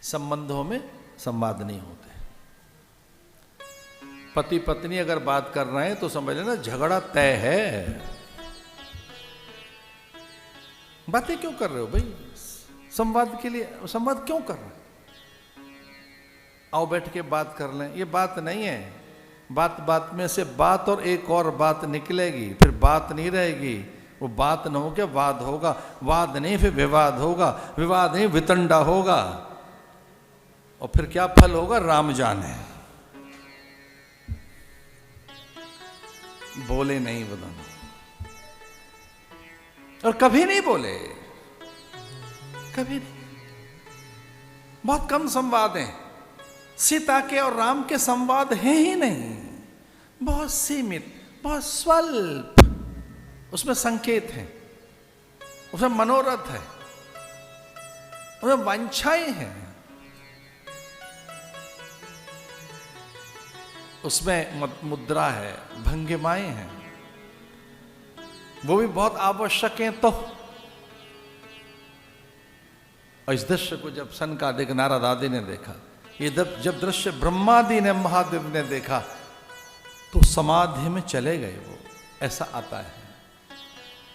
संबंधों में संवाद नहीं होते। पति पत्नी अगर बात कर रहे हैं तो समझ लेना झगड़ा तय है। बातें क्यों कर रहे हो भाई? संवाद के लिए संवाद क्यों कर रहे हो? आओ बैठ के बात कर लें, ये बात नहीं है। बात बात में से बात और एक और बात निकलेगी, फिर बात नहीं रहेगी। वो बात न हो के वाद होगा, वाद नहीं फिर विवाद होगा, विवाद नहीं वितंडा होगा, और फिर क्या फल होगा राम जाने। बोले नहीं बदन, और कभी नहीं बोले, कभी नहीं। बहुत कम संवाद हैं। सीता के और राम के संवाद हैं ही नहीं, बहुत सीमित, बहुत स्वल्प। उसमें संकेत है, उसमें मनोरथ है, उसमें वांछाएं हैं, उसमें मुद्रा है, भंगिमाएं हैं, वो भी बहुत आवश्यक हैं। तो और इस दृश्य को जब सनकादिक नारद आदि ने देखा, ये जब दृश्य ब्रह्मादि ने महादेव ने देखा, तो समाधि में चले गए। वो ऐसा आता है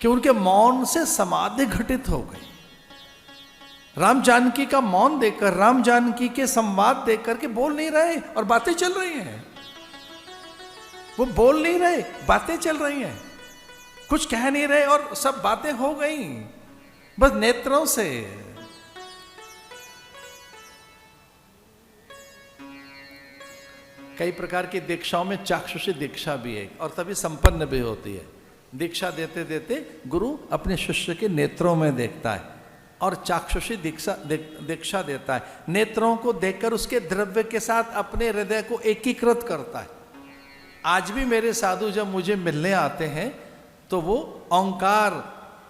कि उनके मौन से समाधि घटित हो गई। राम जानकी का मौन देखकर, राम जानकी के संवाद देखकर के बोल नहीं रहे और बातें चल रही हैं। वो बोल नहीं रहे, बातें चल रही हैं। कुछ कह नहीं रहे और सब बातें हो गई बस नेत्रों से। कई प्रकार की दीक्षाओं में चाक्षुषी दीक्षा भी है और तभी संपन्न भी होती है। दीक्षा देते देते गुरु अपने शिष्य के नेत्रों में देखता है और चाक्षुषी दीक्षा देता है। नेत्रों को देखकर उसके द्रव्य के साथ अपने हृदय को एकीकृत करता है। आज भी मेरे साधु जब मुझे मिलने आते हैं तो वो ओंकार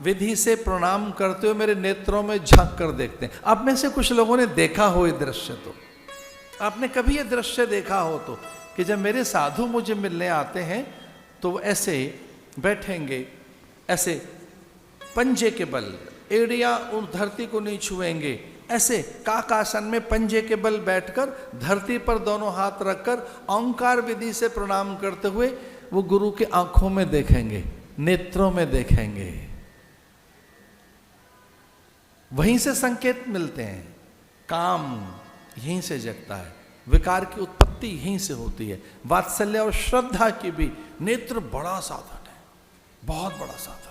विधि से प्रणाम करते हुए मेरे नेत्रों में झांक कर देखते हैं। आप में से कुछ लोगों ने देखा हो ये दृश्य, तो आपने कभी ये दृश्य देखा हो तो, कि जब मेरे साधु मुझे मिलने आते हैं तो वो ऐसे बैठेंगे, ऐसे पंजे के बल, एड़ियां उन धरती को नहीं छुएंगे, ऐसे काकासन में पंजे के बल बैठकर धरती पर दोनों हाथ रखकर ओंकार विधि से प्रणाम करते हुए वो गुरु के आंखों में देखेंगे, नेत्रों में देखेंगे। वहीं से संकेत मिलते हैं। काम यहीं से जगता है, विकार की उत्पत्ति यहीं से होती है। वात्सल्य और श्रद्धा की भी नेत्र बड़ा साधन है, बहुत बड़ा साधन।